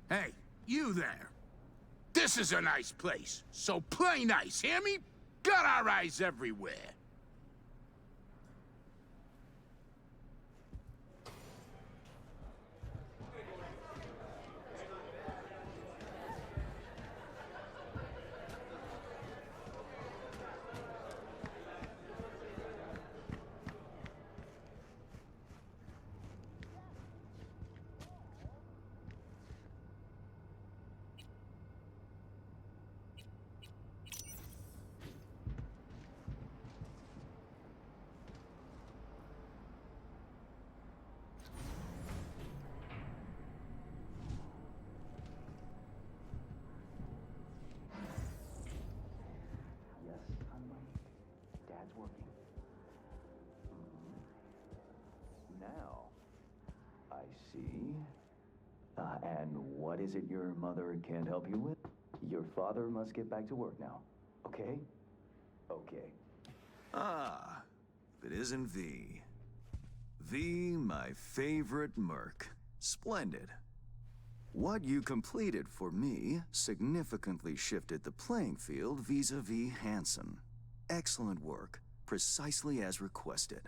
Hey, you there. This is a nice place, so play nice, hear me? Got our eyes everywhere. Dad's working. Now, I see. And what is it your mother can't help you with? Your father must get back to work now. Okay? Okay. Ah, if it isn't V. V, my favorite merc. Splendid. What you completed for me significantly shifted the playing field vis-a-vis Hansen. Excellent work, precisely as requested.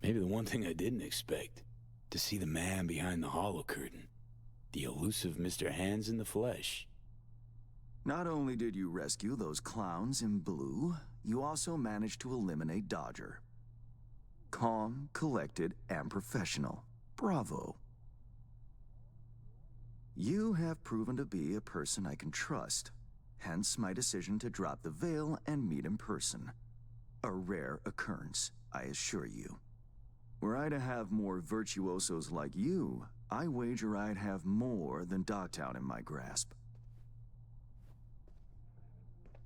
Maybe the one thing I didn't expect, to see the man behind the hollow curtain. The elusive Mr. Hands in the flesh. Not only did you rescue those clowns in blue, you also managed to eliminate Dodger. Calm, collected, and professional. Bravo. You have proven to be a person I can trust, hence my decision to drop the veil and meet in person. A rare occurrence, I assure you. Were I to have more virtuosos like you, I wager I'd have more than Dogtown in my grasp.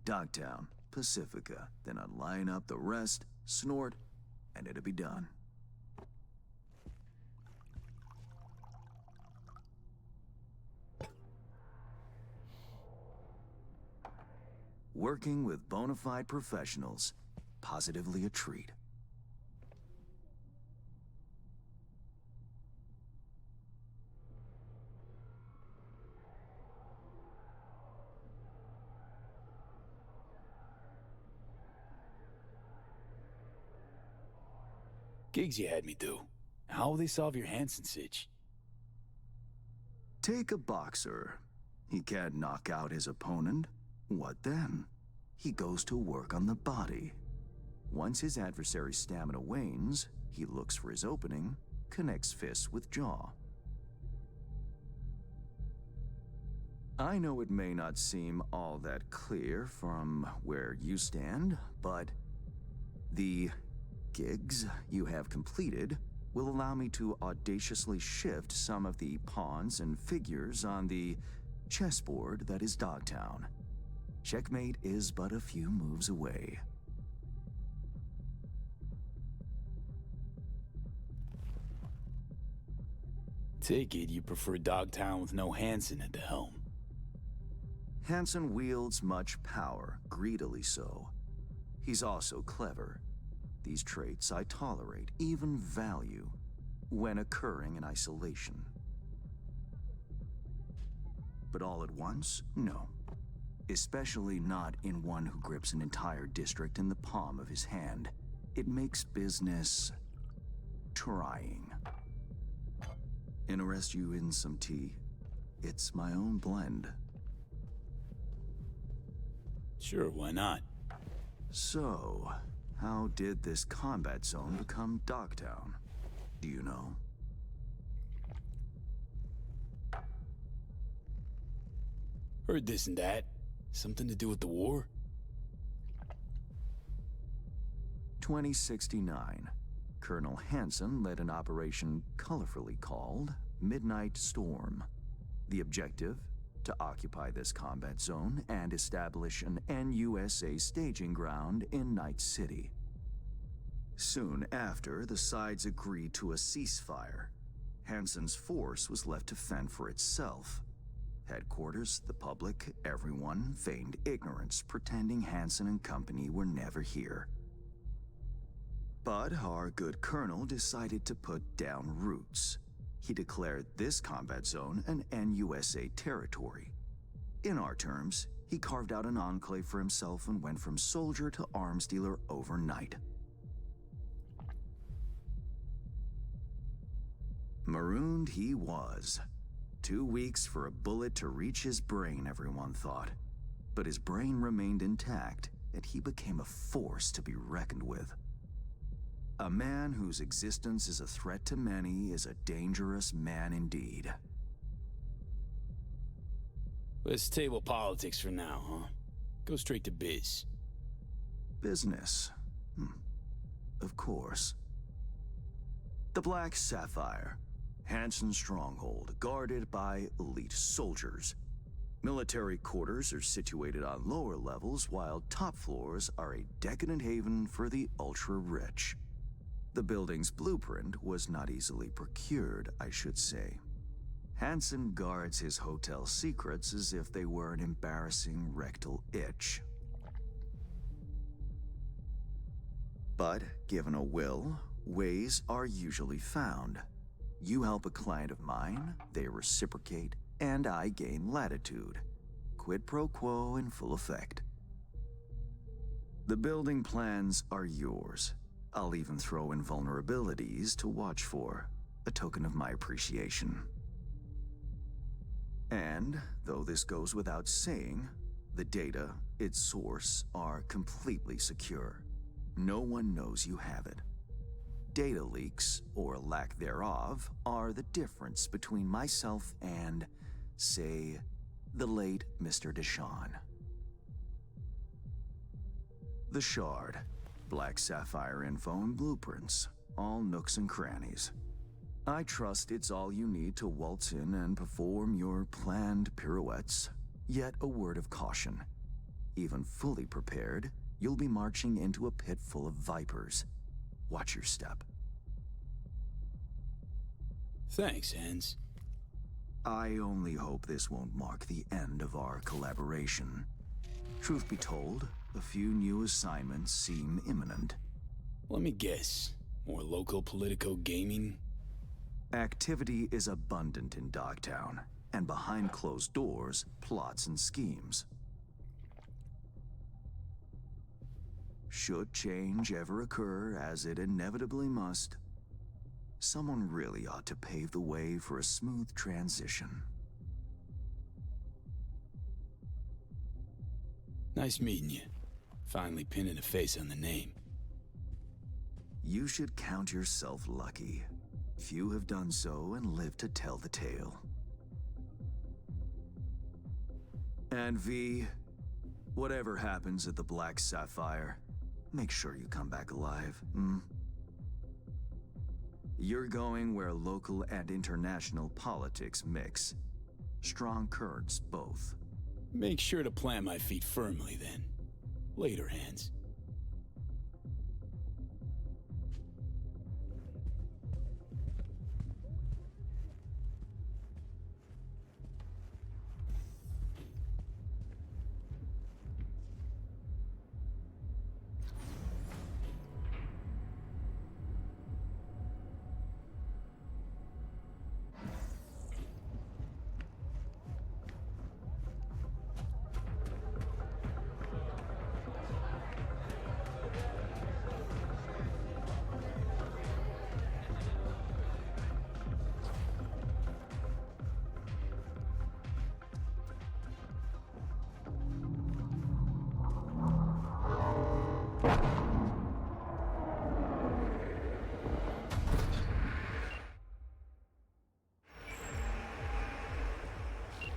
Dogtown, Pacifica, then I'd line up the rest, snort, and it'd be done. Working with bona fide professionals, positively a treat. Gigs you had me do. How will they solve your Hansen sitch? Take a boxer. He can't knock out his opponent. What then? He goes to work on the body. Once his adversary's stamina wanes, he looks for his opening, connects fists with jaw. I know it may not seem all that clear from where you stand, but the gigs you have completed will allow me to audaciously shift some of the pawns and figures on the chessboard that is Dogtown. Checkmate is but a few moves away. Take it you prefer Dogtown with no Hansen at the helm. Hansen wields much power, greedily so. He's also clever. These traits I tolerate, even value, when occurring in isolation. But all at once, no. Especially not in one who grips an entire district in the palm of his hand. It makes business trying. Interest you in some tea? It's my own blend. Sure, why not? So, how did this combat zone become Dogtown? Do you know? Heard this and that. Something to do with the war? 2069. Colonel Hansen led an operation colorfully called Midnight Storm. The objective? To occupy this combat zone and establish an NUSA staging ground in Night City. Soon after, the sides agreed to a ceasefire. Hansen's force was left to fend for itself. Headquarters, the public, everyone feigned ignorance, pretending Hansen and company were never here. But our good colonel decided to put down roots. He declared this combat zone an NUSA territory. In our terms, he carved out an enclave for himself and went from soldier to arms dealer overnight. Marooned he was. 2 weeks for a bullet to reach his brain, everyone thought. But his brain remained intact, and he became a force to be reckoned with. A man whose existence is a threat to many is a dangerous man indeed. Let's table politics for now, huh? Go straight to biz. Business. Of course. The Black Sapphire. Hansen's stronghold, guarded by elite soldiers. Military quarters are situated on lower levels, while top floors are a decadent haven for the ultra-rich. The building's blueprint was not easily procured, I should say. Hansen guards his hotel secrets as if they were an embarrassing rectal itch. But, given a will, ways are usually found. You help a client of mine, they reciprocate, and I gain latitude. Quid pro quo in full effect. The building plans are yours. I'll even throw in vulnerabilities to watch for, a token of my appreciation. And, though this goes without saying, the data, its source, are completely secure. No one knows you have it. Data leaks, or lack thereof, are the difference between myself and, say, the late Mr. Deshawn. The Shard. Black Sapphire info and blueprints. All nooks and crannies. I trust it's all you need to waltz in and perform your planned pirouettes. Yet a word of caution. Even fully prepared, you'll be marching into a pit full of vipers. Watch your step. Thanks, Hans. I only hope this won't mark the end of our collaboration. Truth be told, a few new assignments seem imminent. Let me guess. More local politico gaming? Activity is abundant in Dogtown, and behind closed doors, plots and schemes. Should change ever occur, as it inevitably must, someone really ought to pave the way for a smooth transition. Nice meeting you. Finally pinning a face on the name. You should count yourself lucky. Few have done so and lived to tell the tale. And V, whatever happens at the Black Sapphire, make sure you come back alive, You're going where local and international politics mix. Strong currents, both. Make sure to plant my feet firmly, then. Later, Hans.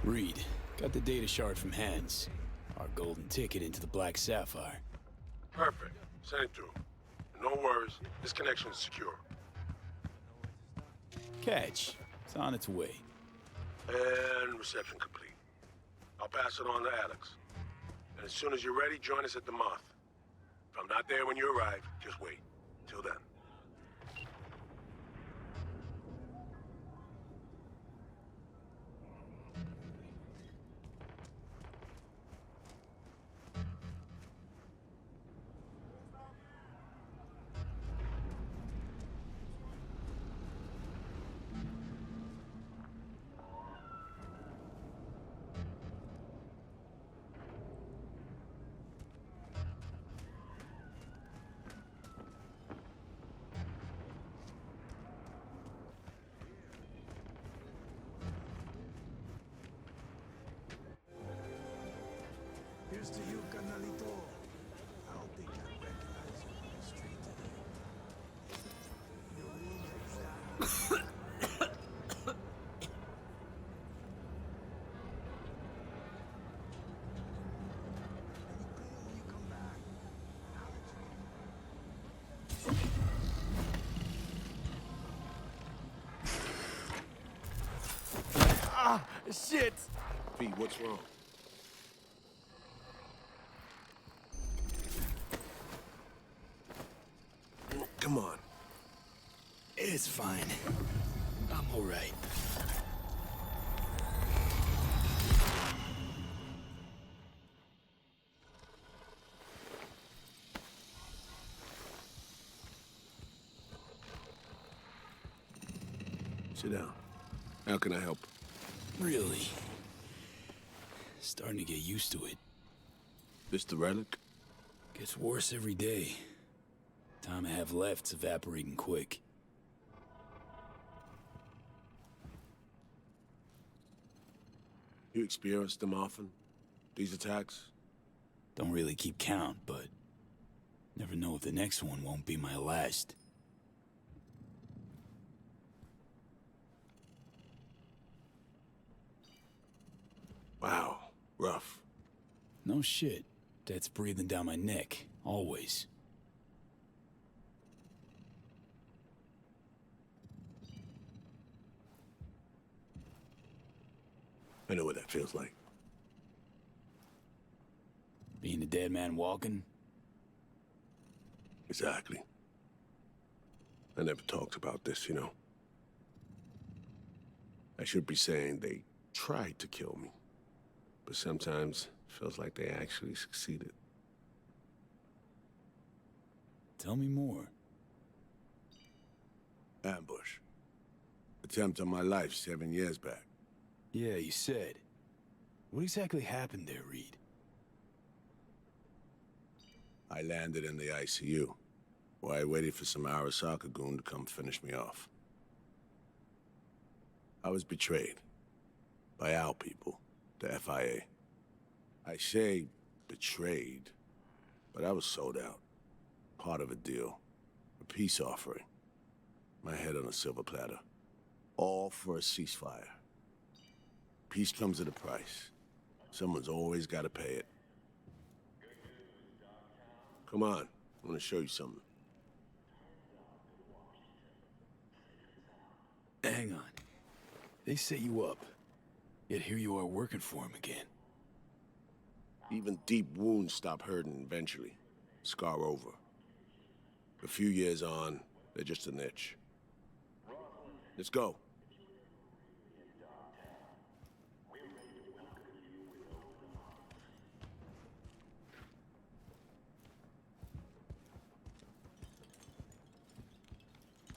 Reed, got the data shard from Hans. Our golden ticket into the Black Sapphire. Perfect. Send it through. No worries. This connection is secure. Catch. It's on its way. And reception complete. I'll pass it on to Alex. And as soon as you're ready, join us at the Moth. If I'm not there when you arrive, just wait. Till then. Shit! Pete, what's wrong? Come on. It's fine. I'm all right. Sit down. How can I help? Really? Starting to get used to it. This the relic? Gets worse every day. Time I have left's evaporating quick. You experience them often? These attacks? Don't really keep count, but never know if the next one won't be my last. Wow, rough. No shit. That's breathing down my neck, always. I know what that feels like. Being a dead man walking? Exactly. I never talked about this, you know. I should be saying they tried to kill me. But sometimes it feels like they actually succeeded. Tell me more. Ambush. Attempt on my life 7 years back. Yeah, you said. What exactly happened there, Reed? I landed in the ICU, where I waited for some Arasaka goon to come finish me off. I was betrayed. By our people, the FIA. I say betrayed, but I was sold out. Part of a deal. A peace offering. My head on a silver platter. All for a ceasefire. Peace comes at a price. Someone's always got to pay it. Come on, I want to show you something. Hang on. They set you up, yet here you are working for him again. Even deep wounds stop hurting eventually. Scar over. A few years on, they're just an itch. Let's go.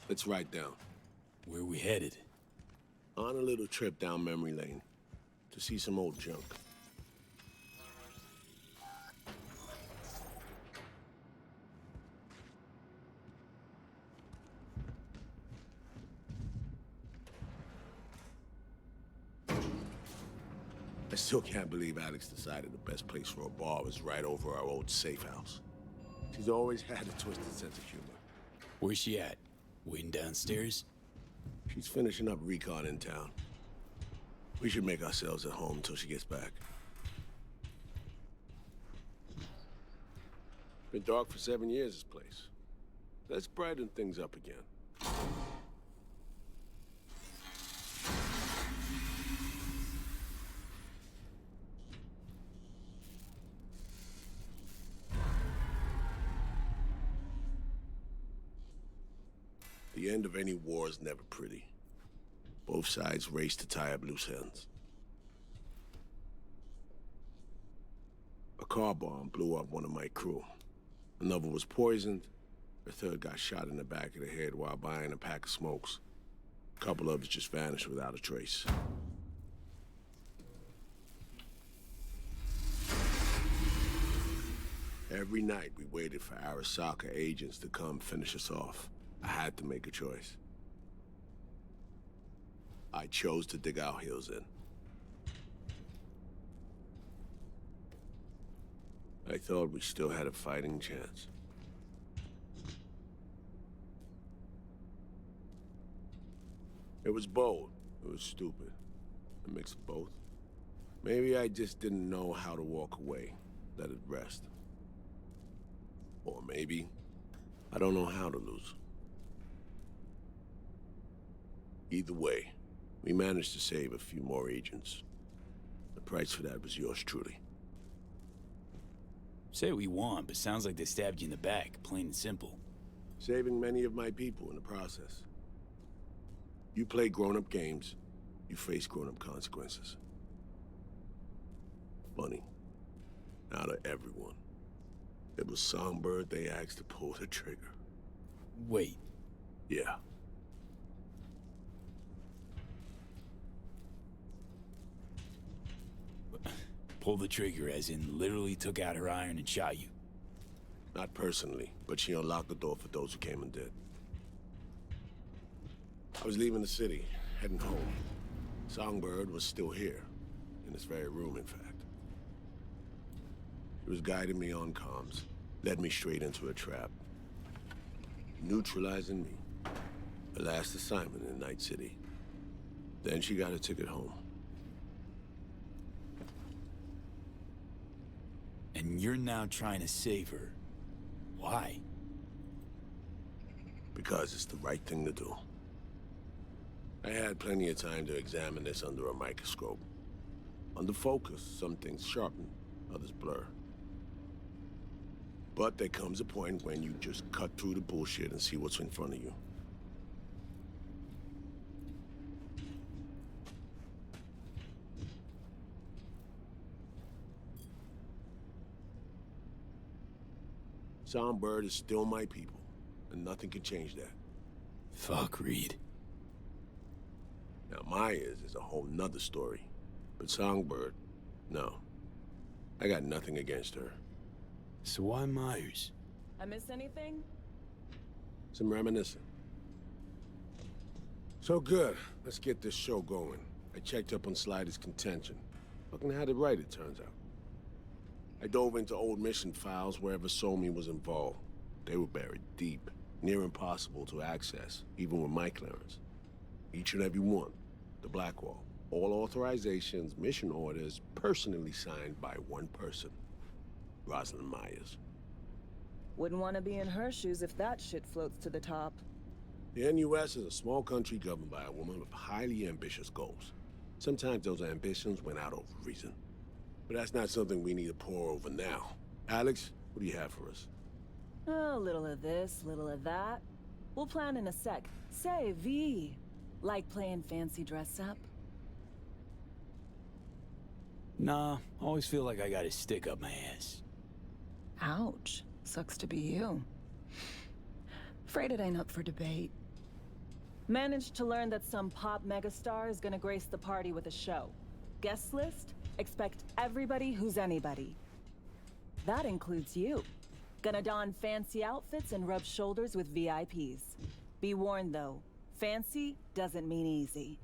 Let's ride down. Where we headed? On a little trip down memory lane to see some old junk. I still can't believe Alex decided the best place for a bar was right over our old safe house. She's always had a twisted sense of humor. Where's she at? Waiting downstairs? She's finishing up recon in town. We should make ourselves at home until she gets back. Been dark for 7 years, this place. Let's brighten things up again. The end of any war is never pretty. Both sides race to tie up loose ends. A car bomb blew up one of my crew. Another was poisoned. A third got shot in the back of the head while buying a pack of smokes. A couple others just vanished without a trace. Every night we waited for Arasaka agents to come finish us off. I had to make a choice. I chose to dig our heels in. I thought we still had a fighting chance. It was bold. It was stupid. A mix of both. Maybe I just didn't know how to walk away, let it rest. Or maybe I don't know how to lose. Either way, We managed to save a few more agents. The price for that was yours truly. Say what you want, but sounds like they stabbed you in the back, plain and simple. Saving many of my people in the process. You play grown-up games, you face grown-up consequences. Funny. Out of everyone, it was Songbird they asked to pull the trigger. Wait. Yeah. Pull the trigger, as in literally took out her iron and shot you. Not personally, but she unlocked the door for those who came and did. I was leaving the city, heading home. Songbird was still here, in this very room, in fact. She was guiding me on comms, led me straight into a trap. Neutralizing me. Her last assignment in Night City. Then she got a ticket home. And you're now trying to save her. Why? Because it's the right thing to do. I had plenty of time to examine this under a microscope. Under focus, some things sharpen, others blur. But there comes a point when you just cut through the bullshit and see what's in front of you. Songbird is still my people, and nothing can change that. Fuck, Reed. Now, Myers is a whole nother story. But Songbird, no. I got nothing against her. So why Myers? I miss anything? Some reminiscing. So good. Let's get this show going. I checked up on Slider's contention. Fucking had it right, it turns out. I dove into old mission files wherever Somi was involved. They were buried deep, near impossible to access, even with my clearance. Each and every one. The Blackwall. All authorizations, mission orders, personally signed by one person. Rosalind Myers. Wouldn't want to be in her shoes if that shit floats to the top. The NUS is a small country governed by a woman with highly ambitious goals. Sometimes those ambitions went out of reason. But that's not something we need to pour over now. Alex, what do you have for us? A little of this, little of that. We'll plan in a sec. Say, V. Like playing fancy dress up? Nah, always feel like I got a stick up my ass. Ouch. Sucks to be you. Afraid it ain't up for debate. Managed to learn that some pop megastar is gonna grace the party with a show. Guest list? Expect everybody who's anybody. That includes you. Gonna don fancy outfits and rub shoulders with VIPs. Be warned though, fancy doesn't mean easy.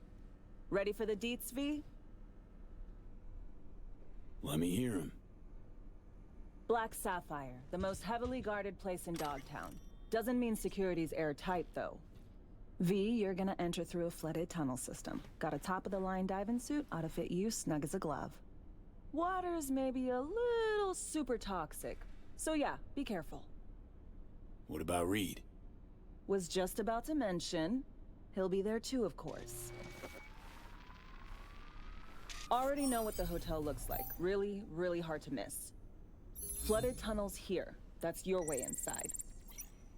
Ready for the deets, V? Let me hear him. Black Sapphire, the most heavily guarded place in Dogtown. Doesn't mean security's airtight though. V, you're gonna enter through a flooded tunnel system. Got a top-of-the-line diving suit, ought to fit you snug as a glove. Water's maybe a little super toxic. So yeah, be careful. What about Reed? Was just about to mention, he'll be there too, of course. Already know what the hotel looks like. Really, really hard to miss. Flooded tunnels here. That's your way inside.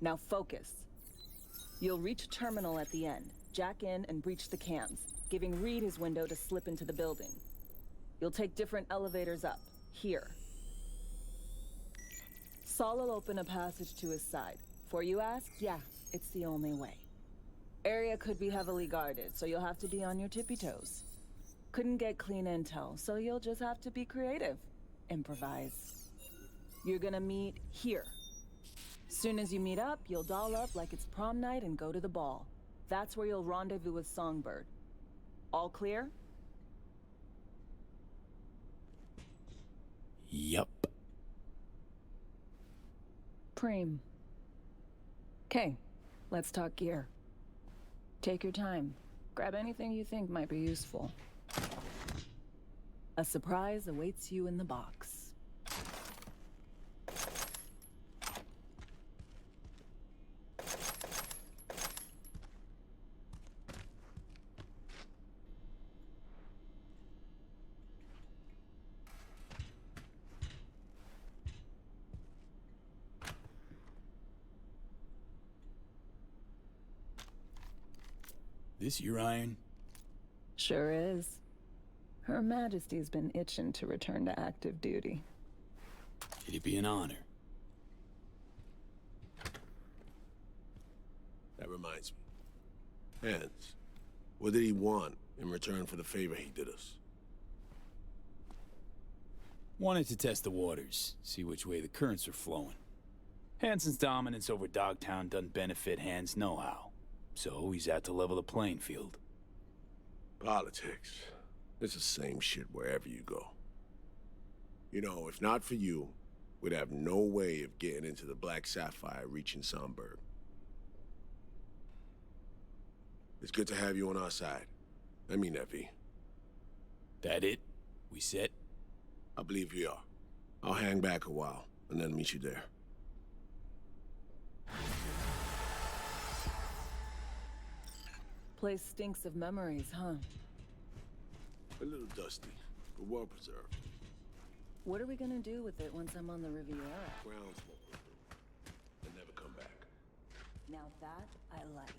Now focus. You'll reach a terminal at the end, jack in and breach the cams, giving Reed his window to slip into the building. You'll take different elevators up, here. Saul will open a passage to his side. For you ask, yeah, it's the only way. Area could be heavily guarded, so you'll have to be on your tippy toes. Couldn't get clean intel, so you'll just have to be creative. Improvise. You're gonna meet here. Soon as you meet up, you'll doll up like it's prom night and go to the ball. That's where you'll rendezvous with Songbird. All clear? Yup. Preem. Okay, let's talk gear. Take your time. Grab anything you think might be useful. A surprise awaits you in the box. This your iron? Sure is. Her Majesty's been itching to return to active duty. It'd be an honor. That reminds me. Hans, what did he want in return for the favor he did us? Wanted to test the waters, see which way the currents are flowing. Hansen's dominance over Dogtown doesn't benefit Hans nohow, so he's out to level the playing field. Politics. It's the same shit wherever you go. You know, if not for you, we'd have no way of getting into the Black Sapphire reaching Somberg. It's good to have you on our side. I mean that, V. That it? We set? I believe we are. I'll hang back a while, and then meet you there. Place stinks of memories, huh? A little dusty, but well preserved. What are we gonna do with it once I'm on the Riviera? Grounds won't renew, and never come back. Now that I like.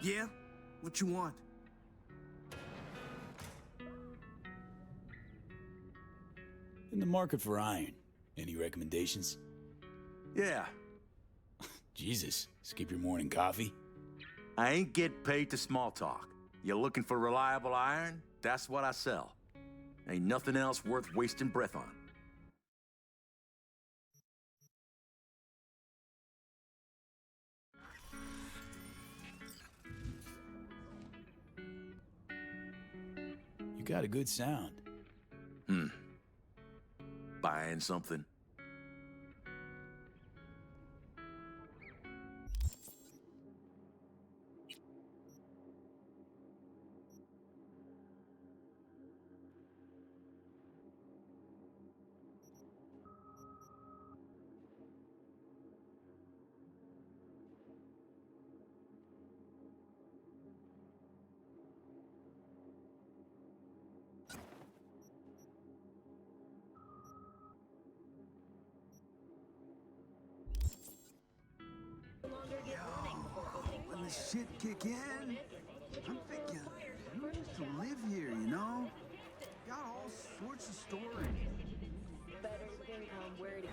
Yeah? What you want? In the market for iron. Any recommendations? Yeah. Jesus, skip your morning coffee? I ain't get paid to small talk. You looking for reliable iron? That's what I sell. Ain't nothing else worth wasting breath on. You got a good sound. Buying something? When the shit kick in, I'm thinking, who used to live here, you know? Got all sorts of stories. Better think on where to